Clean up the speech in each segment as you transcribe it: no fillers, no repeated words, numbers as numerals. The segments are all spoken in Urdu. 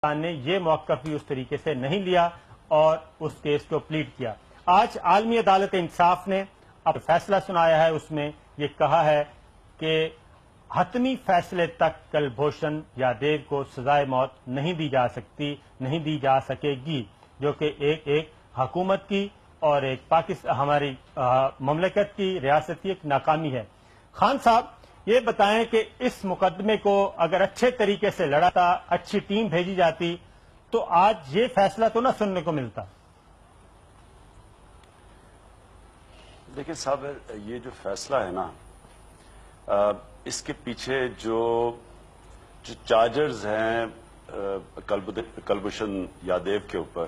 نے یہ موقف بھی اس طریقے سے نہیں لیا اور اس کیس کو پلیٹ کیا۔ آج عالمی عدالت انصاف نے اب فیصلہ سنایا ہے، اس میں یہ کہا ہے کہ حتمی فیصلے تک کلبھوشن یادیو کو سزائے موت نہیں دی جا سکتی، نہیں دی جا سکے گی، جو کہ ایک حکومت کی اور ایک ہماری مملکت کی ریاست کی ایک ناکامی ہے۔ خان صاحب یہ بتائیں کہ اس مقدمے کو اگر اچھے طریقے سے لڑاتا، اچھی ٹیم بھیجی جاتی تو آج یہ فیصلہ تو نہ سننے کو ملتا۔ دیکھیں صاحب، یہ جو فیصلہ ہے نا، اس کے پیچھے جو چارجرز ہیں کلبھوشن یادیو کے اوپر،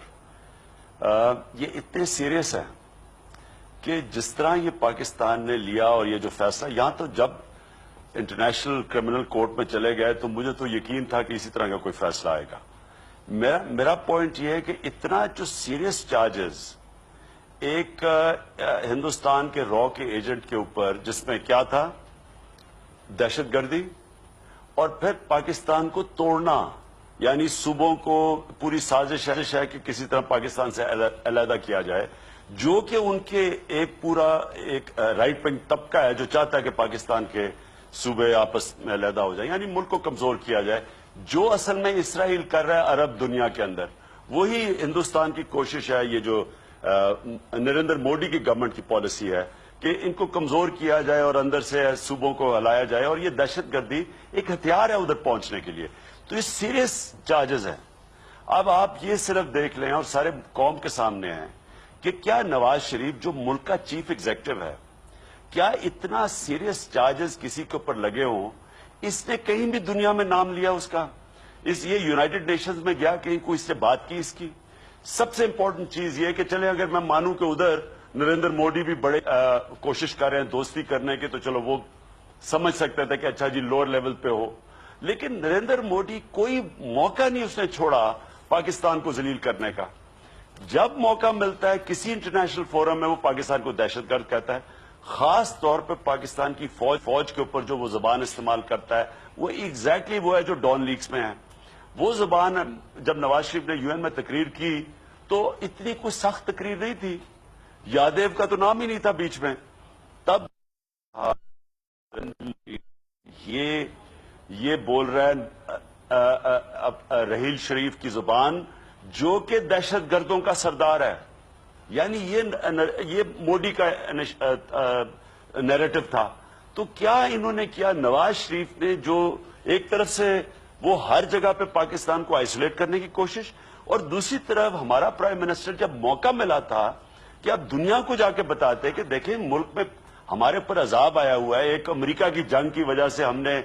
یہ اتنے سیریس ہیں کہ جس طرح یہ پاکستان نے لیا اور یہ جو فیصلہ، یہاں تو جب انٹرنیشنل کرمنل کورٹ میں چلے گئے تو مجھے تو یقین تھا کہ اسی طرح کا کوئی فیصلہ آئے گا۔ میرا پوائنٹ یہ ہے کہ اتنا جو سیریس چارجز ایک ہندوستان کے را کے ایجنٹ کے اوپر، جس میں کیا تھا، دہشت گردی اور پھر پاکستان کو توڑنا، یعنی صوبوں کو پوری سازش ہے کہ کسی طرح پاکستان سے علیحدہ کیا جائے، جو کہ ان کے ایک پورا رائٹ ونگ طبقہ ہے جو چاہتا ہے کہ پاکستان کے صوبے آپس میں علیحدہ ہو جائیں، یعنی ملک کو کمزور کیا جائے، جو اصل میں اسرائیل کر رہا ہے عرب دنیا کے اندر، وہی ہندوستان کی کوشش ہے۔ یہ جو نریندر مودی کی گورنمنٹ کی پالیسی ہے کہ ان کو کمزور کیا جائے اور اندر سے صوبوں کو ہلایا جائے، اور یہ دہشت گردی ایک ہتھیار ہے ادھر پہنچنے کے لیے۔ تو یہ سیریس چارجز ہیں۔ اب آپ یہ صرف دیکھ لیں اور سارے قوم کے سامنے ہیں کہ کیا نواز شریف جو ملک کا چیف ایگزیکٹو ہے، کیا اتنا سیریس چارجز کسی کے اوپر لگے ہوں؟ اس نے کہیں بھی دنیا میں نام لیا اس کا؟ یہ یونائٹڈ نیشنز میں گیا، کہیں کوئی اس سے بات کی اس کی؟ سب سے امپورٹنٹ چیز یہ کہ چلے اگر میں مانوں کہ ادھر نریندر مودی بھی بڑے کوشش کر رہے ہیں دوستی کرنے کی، تو چلو وہ سمجھ سکتے تھے کہ اچھا جی لوور لیول پہ ہو، لیکن نریندر مودی کوئی موقع نہیں اس نے چھوڑا پاکستان کو ذلیل کرنے کا۔ جب موقع ملتا ہے کسی انٹرنیشنل فورم میں، وہ پاکستان کو دہشت گرد کہتا ہے، خاص طور پہ پاکستان کی فوج کے اوپر جو وہ زبان استعمال کرتا ہے، وہ ایگزیکٹلی وہ ہے جو ڈان لیکس میں ہے۔ وہ زبان جب نواز شریف نے یو این میں تقریر کی تو اتنی کوئی سخت تقریر نہیں تھی، یادیو کا تو نام ہی نہیں تھا بیچ میں، تب یہ بول رہا ہے رحیل شریف کی زبان، جو کہ دہشت گردوں کا سردار ہے، یعنی یہ مودی کا نیریٹو تھا۔ تو کیا انہوں نے کیا، نواز شریف نے جو ایک طرف سے وہ ہر جگہ پہ پاکستان کو آئسولیٹ کرنے کی کوشش، اور دوسری طرف ہمارا پرائم منسٹر جب موقع ملا تھا کہ آپ دنیا کو جا کے بتاتے کہ دیکھیں ملک میں ہمارے پر عذاب آیا ہوا ہے، ایک امریکہ کی جنگ کی وجہ سے ہم نے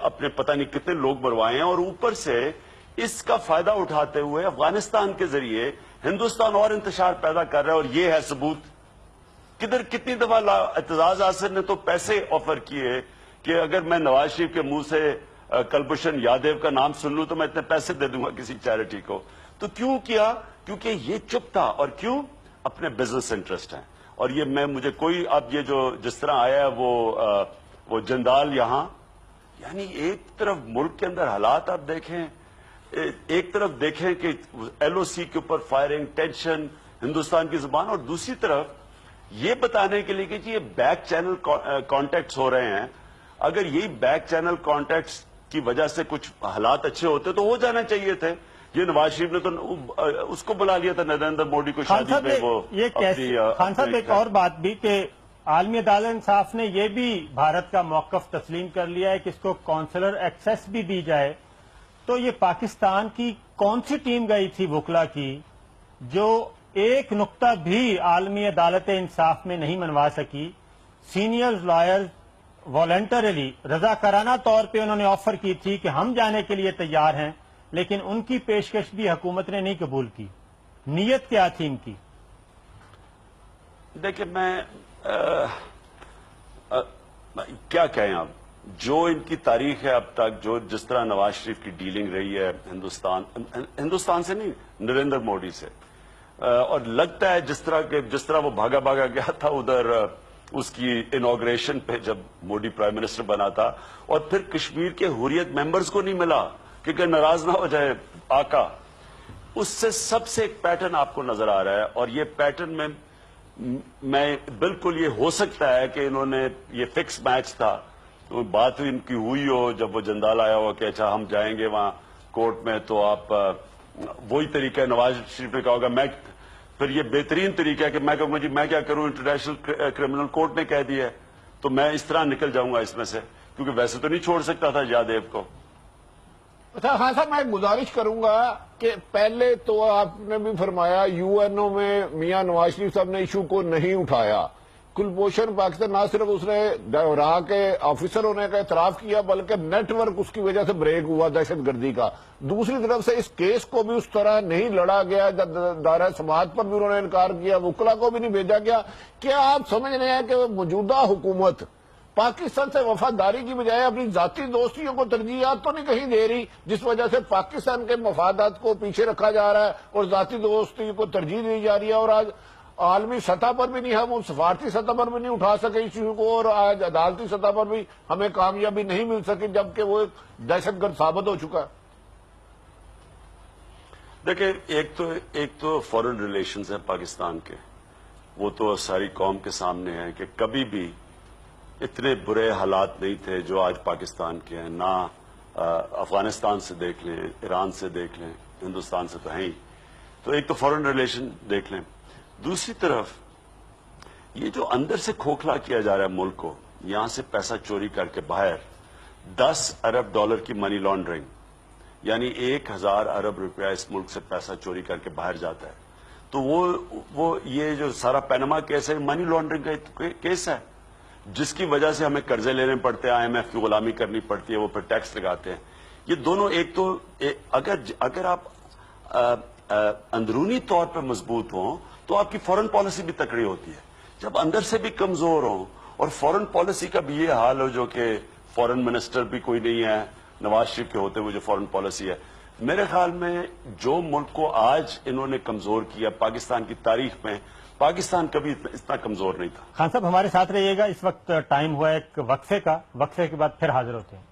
اپنے پتہ نہیں کتنے لوگ مروائے ہیں، اور اوپر سے اس کا فائدہ اٹھاتے ہوئے افغانستان کے ذریعے ہندوستان اور انتشار پیدا کر رہا ہے، اور یہ ہے ثبوت۔ کتنی دفعہ اعتزاز آصر نے تو پیسے آفر کیے کہ اگر میں نواز شریف کے منہ سے کلبھوشن یادیو کا نام سن لوں تو میں اتنے پیسے دے دوں گا کسی چیریٹی کو۔ تو کیوں کیا؟ کیونکہ یہ چپ تھا، اور کیوں؟ اپنے بزنس انٹرسٹ ہیں۔ اور یہ مجھے کوئی اب یہ جو جس طرح آیا ہے وہ جندال یہاں، یعنی ایک طرف ملک کے اندر حالات آپ دیکھیں، ایک طرف دیکھیں کہ ایل او سی کے اوپر فائرنگ، ٹینشن، ہندوستان کی زبان، اور دوسری طرف یہ بتانے کے لیے کہ یہ بیک چینل کانٹیکٹس ہو رہے ہیں۔ اگر یہی بیک چینل کانٹیکٹس کی وجہ سے کچھ حالات اچھے ہوتے تو ہو جانا چاہیے تھے۔ یہ نواز شریف نے تو اس کو بلا لیا تھا نریندر مودی کو شادی میں، وہ خان صاحب ایک اور بات بھی کہ عالمی عدالت انصاف نے یہ بھی بھارت کا موقف تسلیم کر لیا ہے کہ اس کو کونسلر ایکسیس بھی دی جائے، تو یہ پاکستان کی کون سی ٹیم گئی تھی وکلا کی جو ایک نقطہ بھی عالمی عدالت انصاف میں نہیں منوا سکی؟ سینئر لائر والنٹریلی رضاکارانہ طور پہ انہوں نے آفر کی تھی کہ ہم جانے کے لیے تیار ہیں، لیکن ان کی پیشکش بھی حکومت نے نہیں قبول کی۔ نیت کیا تھی ان کی؟ دیکھیں میں کیا کہیں، اب جو ان کی تاریخ ہے اب تک، جو جس طرح نواز شریف کی ڈیلنگ رہی ہے ہندوستان سے نہیں، نریندر مودی سے، اور لگتا ہے جس طرح وہ بھاگا گیا تھا ادھر اس کی انوگریشن پہ جب مودی پرائم منسٹر بنا تھا، اور پھر کشمیر کے حریت ممبرز کو نہیں ملا کیونکہ ناراض نہ ہو جائے آقا. اس سے سب سے ایک پیٹرن آپ کو نظر آ رہا ہے, اور یہ پیٹرن میں بالکل یہ ہو سکتا ہے کہ انہوں نے یہ فکس میچ تھا, بات ان کی ہوئی ہو جب وہ جندال آیا ہو کہ اچھا ہم جائیں گے وہاں کورٹ میں, تو آپ وہی طریقہ نواز شریف نے کہا ہوگا. میں پھر یہ بہترین طریقہ ہے کہ میں کہوں گا جی میں کیا کروں, انٹرنیشنل کرمنل کورٹ نے کہہ دیا ہے تو میں اس طرح نکل جاؤں گا اس میں سے, کیونکہ ویسے تو نہیں چھوڑ سکتا تھا یادیو کو. اچھا خان صاحب, میں گزارش کروں گا کہ پہلے تو آپ نے بھی فرمایا یو این او میں میاں نواز شریف صاحب نے ایشو کو نہیں اٹھایا. کلبھوشن پاکستان نہ صرف اس نے راہ کے آفیسر ہونے کا اعتراف کیا بلکہ نیٹ ورک اس کی وجہ سے بریک ہوا دہشت گردی کا. دوسری طرف سے اس کیس کو بھی اس طرح نہیں لڑا گیا, دائرہ سماعت پر بھی انہوں نے انکار کیا, وکلا کو بھی نہیں بھیجا گیا. کیا آپ سمجھ رہے ہیں کہ موجودہ حکومت پاکستان سے وفاداری کی بجائے اپنی ذاتی دوستیوں کو ترجیحات تو نہیں کہیں دے رہی, جس وجہ سے پاکستان کے مفادات کو پیچھے رکھا جا رہا ہے اور ذاتی دوستی کو ترجیح دی جا رہی ہے, اور آج عالمی سطح پر بھی نہیں, ہم سفارتی سطح پر بھی نہیں اٹھا سکے ایشو کو, اور آج عدالتی سطح پر بھی ہمیں کامیابی نہیں مل سکی جبکہ وہ دہشت گرد ثابت ہو چکا ہے. دیکھیں, ایک تو فورن ریلیشنز ہیں پاکستان کے, وہ تو ساری قوم کے سامنے ہے کہ کبھی بھی اتنے برے حالات نہیں تھے جو آج پاکستان کے ہیں. نہ افغانستان سے دیکھ لیں, ایران سے دیکھ لیں, ہندوستان سے تو ہیں ہی. تو ایک تو فورن ریلیشن دیکھ لیں. دوسری طرف یہ جو اندر سے کھوکھلا کیا جا رہا ہے ملک کو, یہاں سے پیسہ چوری کر کے باہر 10 ارب ڈالر کی منی لانڈرنگ, یعنی 1000 ارب روپیہ اس ملک سے پیسہ چوری کر کے باہر جاتا ہے. تو وہ یہ جو سارا پینما کیس ہے منی لانڈرنگ کا کیس ہے, جس کی وجہ سے ہمیں قرضے لینے پڑتے ہیں, IMF کی غلامی کرنی پڑتی ہے, وہ پھر ٹیکس لگاتے ہیں. یہ دونوں ایک تو اگر آپ اندرونی طور پہ مضبوط ہوں تو آپ کی فورن پالیسی بھی تکڑی ہوتی ہے. جب اندر سے بھی کمزور ہوں اور فورن پالیسی کا بھی یہ حال ہو, جو کہ فورن منسٹر بھی کوئی نہیں ہے نواز شریف کے ہوتے ہوئے جو فورن پالیسی ہے, میرے خیال میں جو ملک کو آج انہوں نے کمزور کیا پاکستان کی تاریخ میں, پاکستان کبھی اتنا کمزور نہیں تھا. خان صاحب ہمارے ساتھ رہیے گا, اس وقت ٹائم ہوا ہے ایک وقفے کا, وقفے کے بعد پھر حاضر ہوتے ہیں.